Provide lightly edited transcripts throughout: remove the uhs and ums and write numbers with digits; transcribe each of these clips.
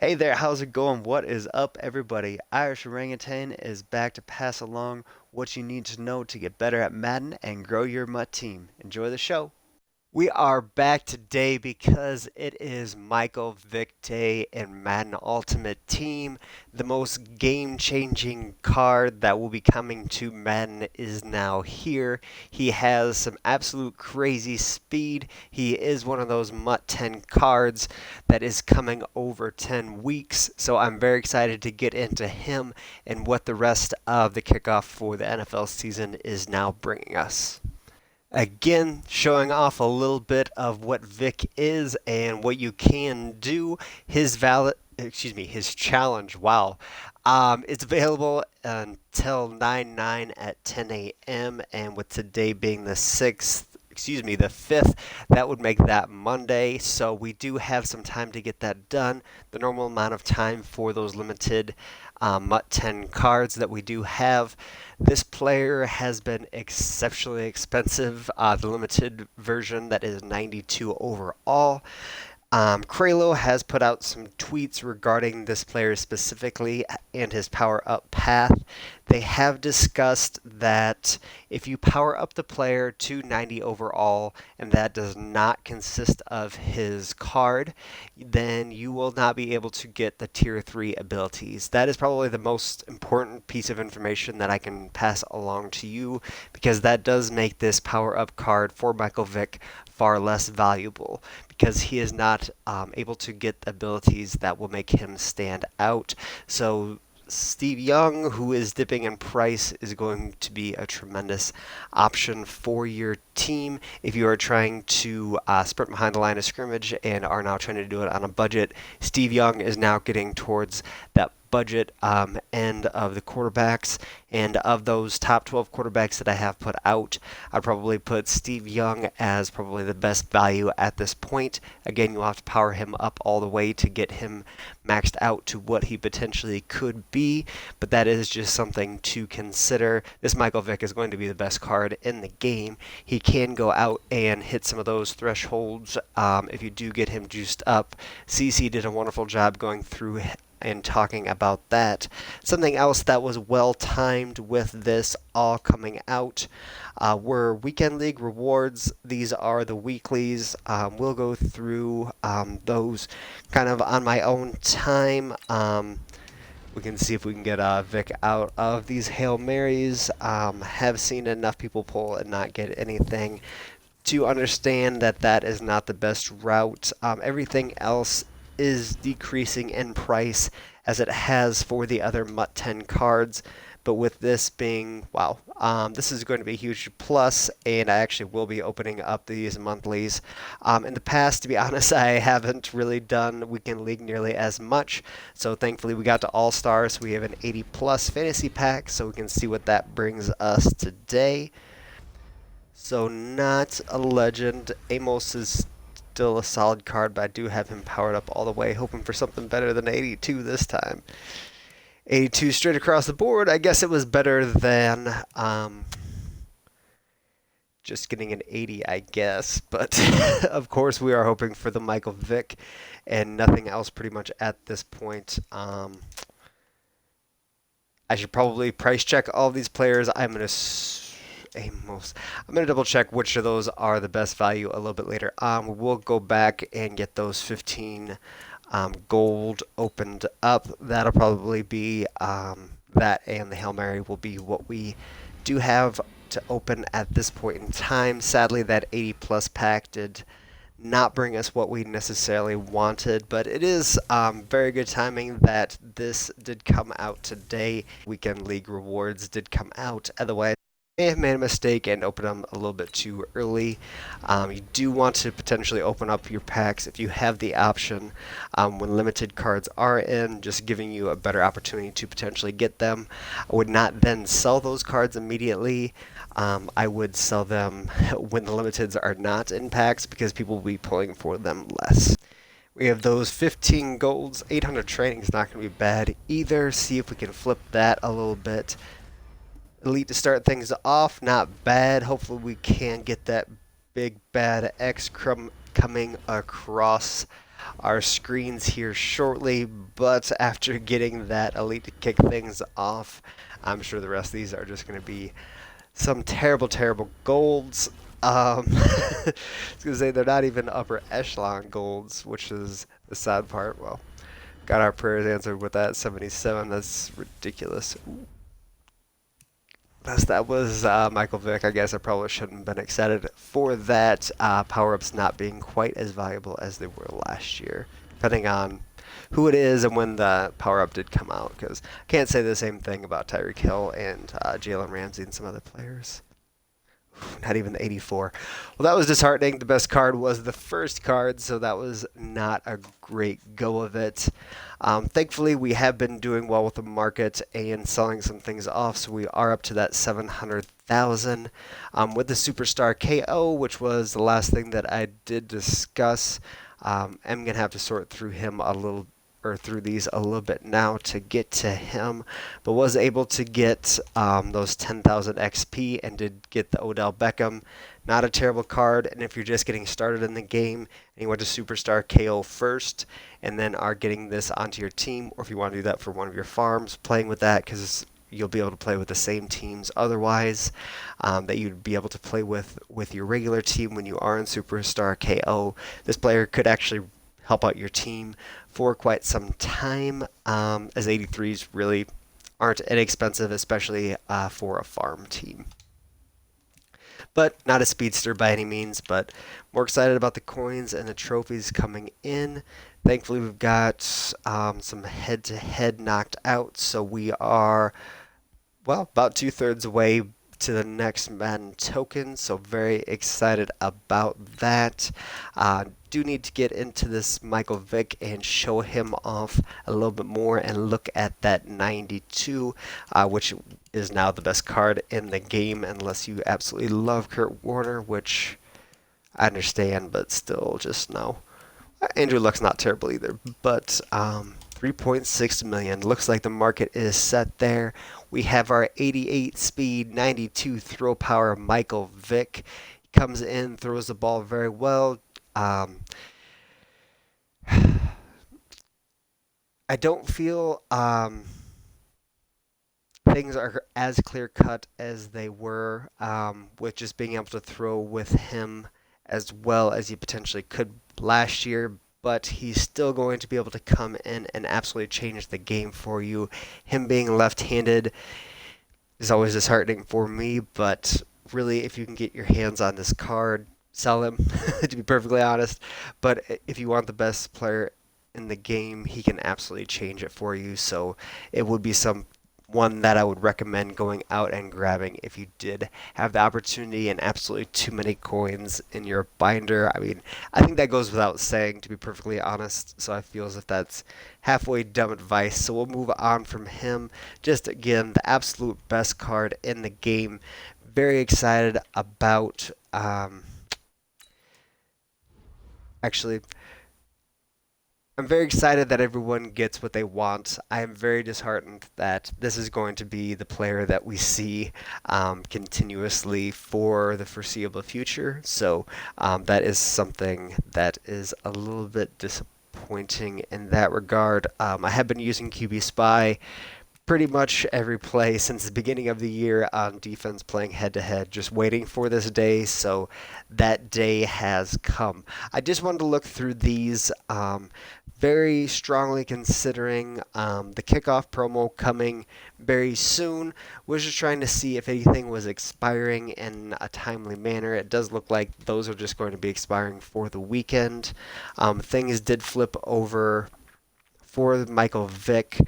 Hey there, how's it going? What is up, everybody? Irish Orangutan is back to pass along what you need to know to get better at Madden and grow your Mutt team. Enjoy the show. We are back today because it is Michael Vick Day in Madden Ultimate Team. The most game-changing card that will be coming to Madden is now here. He has some absolute crazy speed. He is one of those MUT 10 cards that is coming over 10 weeks. So I'm very excited to get into him and what the rest of the kickoff for the NFL season is now bringing us. Again, showing off a little bit of what Vic is and what you can do. His challenge. Wow, it's available until 9/9 at 10 a.m. And with today being the 5th, that would make that Monday. So we do have some time to get that done. The normal amount of time for those limited MUT 10 cards that we do have. This player has been exceptionally expensive. The limited version that is 92 overall. Kralo has put out some tweets regarding this player specifically and his power up path. They have discussed that if you power up the player to 90 overall and that does not consist of his card, then you will not be able to get the tier 3 abilities. That is probably the most important piece of information that I can pass along to you because that does make this power up card for Michael Vick far less valuable because he is not able to get abilities that will make him stand out. So Steve Young, who is dipping in price, is going to be a tremendous option for your team if you are trying to sprint behind the line of scrimmage and are now trying to do it on a budget. Steve Young is now getting towards that budget end of the quarterbacks, and of those top 12 quarterbacks that I have put out, I'd probably put Steve Young as probably the best value at this point. Again, you'll have to power him up all the way to get him maxed out to what he potentially could be, but that is just something to consider. This Michael Vick is going to be the best card in the game. He can go out and hit some of those thresholds if you do get him juiced up. CC did a wonderful job going through and talking about that. Something else that was well timed with this all coming out were weekend league rewards. These are the weeklies. We'll go through those kind of on my own time. We can see if we can get Vic out of these Hail Marys. Have seen enough people pull and not get anything to understand that that is not the best route. Everything else is decreasing in price as it has for the other MUT 10 cards, but with this being, wow, this is going to be a huge plus, and I actually will be opening up these monthlies. In the past, to be honest, I haven't really done Weekend League nearly as much, so thankfully we got to All-Star, so we have an 80 plus fantasy pack, so we can see what that brings us today. So not a legend. Amos is still a solid card, but I do have him powered up all the way, hoping for something better than 82 this time. 82 straight across the board. I guess it was better than just getting an 80, I guess. But of course, we are hoping for the Michael Vick and nothing else pretty much at this point. I should probably price check all these players. I'm going to double check which of those are the best value a little bit later. We'll go back and get those 15 gold opened up. That'll probably be that, and the Hail Mary will be what we do have to open at this point in time. Sadly, that 80 plus pack did not bring us what we necessarily wanted, but it is very good timing that this did come out today. Weekend League rewards did come out. Otherwise, may have made a mistake and opened them a little bit too early. You do want to potentially open up your packs if you have the option when limited cards are in, just giving you a better opportunity to potentially get them. I would not then sell those cards immediately. I would sell them when the limiteds are not in packs because people will be pulling for them less. We have those 15 golds. 800 training is not going to be bad either. See if we can flip that a little bit. Elite to start things off, not bad. Hopefully we can get that big bad X coming across our screens here shortly, but after getting that elite to kick things off, I'm sure the rest of these are just going to be some terrible, terrible golds. I was going to say they're not even upper echelon golds, which is the sad part. Well, got our prayers answered with that 77. That's ridiculous. That was Michael Vick. I guess I probably shouldn't have been excited for that. Power-ups not being quite as valuable as they were last year, depending on who it is and when the power-up did come out. Because I can't say the same thing about Tyreek Hill and Jalen Ramsey and some other players. Not even the 84. Well, that was disheartening. The best card was the first card, so that was not a great go of it. Thankfully, we have been doing well with the market and selling some things off, so we are up to that 700,000. With the Superstar KO, which was the last thing that I did discuss, I'm going to have to sort through him a little or through these a little bit now to get to him, but was able to get those 10,000 XP and did get the Odell Beckham. Not a terrible card, and if you're just getting started in the game and you want to Superstar KO first and then are getting this onto your team, or if you want to do that for one of your farms, playing with that because you'll be able to play with the same teams otherwise that you'd be able to play with your regular team when you are in Superstar KO. This player could actually help out your team for quite some time, as 83s really aren't inexpensive, especially for a farm team. But not a speedster by any means, but more excited about the coins and the trophies coming in. Thankfully, we've got some head-to-head knocked out, so we are, well, about 2/3 away to the next Madden token, so very excited about that. Do need to get into this Michael Vick and show him off a little bit more and look at that 92, which is now the best card in the game unless you absolutely love Kurt Warner, which I understand, but still just no. Andrew Luck's not terrible either, but 3.6 million. Looks like the market is set there. We have our 88 speed, 92 throw power Michael Vick. He comes in, throws the ball very well. I don't feel things are as clear cut as they were with just being able to throw with him as well as he potentially could last year, but he's still going to be able to come in and absolutely change the game for you. Him being left-handed is always disheartening for me, but really, if you can get your hands on this card, sell him, to be perfectly honest. But if you want the best player in the game, he can absolutely change it for you. So it would be one that I would recommend going out and grabbing if you did have the opportunity and absolutely too many coins in your binder. I mean, I think that goes without saying, to be perfectly honest, so I feel as if that's halfway dumb advice. So we'll move on from him. Just again, the absolute best card in the game. Very excited about actually, I'm very excited that everyone gets what they want. I am very disheartened that this is going to be the player that we see continuously for the foreseeable future. So that is something that is a little bit disappointing in that regard. I have been using QB Spy pretty much every play since the beginning of the year on defense, playing head to head, just waiting for this day. So that day has come. I just wanted to look through these, very strongly considering the kickoff promo coming very soon. Was just trying to see if anything was expiring in a timely manner. It does look like those are just going to be expiring for the weekend. Things did flip over for Michael Vick.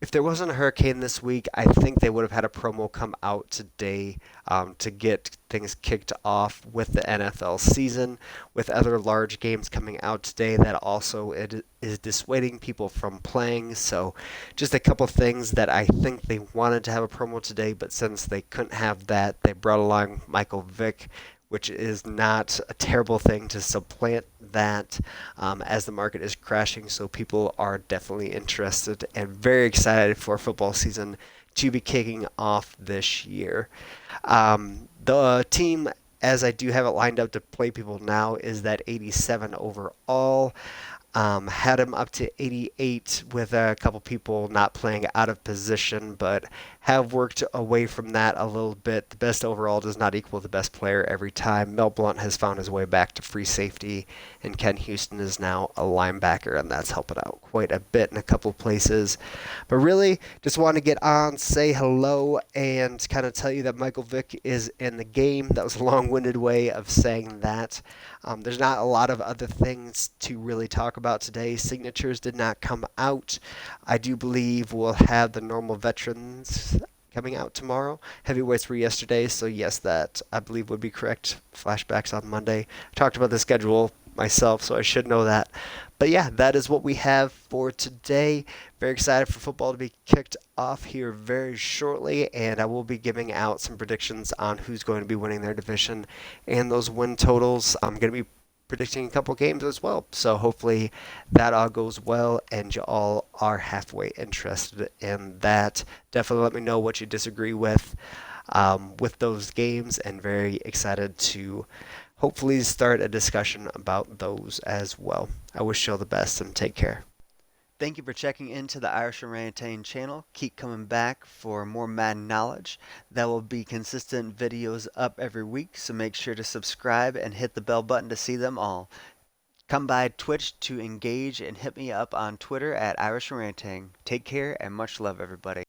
If there wasn't a hurricane this week, I think they would have had a promo come out today to get things kicked off with the NFL season, with other large games coming out today that also it is dissuading people from playing. So just a couple things that I think they wanted to have a promo today, but since they couldn't have that, they brought along Michael Vick, which is not a terrible thing to supplant that as the market is crashing. So people are definitely interested and very excited for football season to be kicking off this year. The team as I do have it lined up to play people now, is that 87 overall. Had him up to 88 with a couple people not playing out of position, but have worked away from that a little bit. The best overall does not equal the best player every time. Mel Blount has found his way back to free safety, and Ken Houston is now a linebacker, and that's helping out quite a bit in a couple places. But really, just want to get on, say hello, and kind of tell you that Michael Vick is in the game. That was a long-winded way of saying that. There's not a lot of other things to really talk about today. Signatures did not come out. I do believe we'll have the normal veterans coming out tomorrow. Heavyweights were yesterday, so yes, that I believe would be correct. Flashbacks on Monday. I talked about the schedule myself, so I should know that. But yeah, that is what we have for today. Very excited for football to be kicked off here very shortly, and I will be giving out some predictions on who's going to be winning their division and those win totals. I'm going to be predicting a couple games as well, so hopefully that all goes well and you all are halfway interested in that. Definitely let me know what you disagree with those games, and very excited to hopefully start a discussion about those as well. I wish you all the best and take care. Thank you for checking into the Irish Orangutan channel. Keep coming back for more Madden knowledge. There will be consistent videos up every week, so make sure to subscribe and hit the bell button to see them all. Come by Twitch to engage and hit me up on Twitter at Irish Orangutan. Take care and much love, everybody.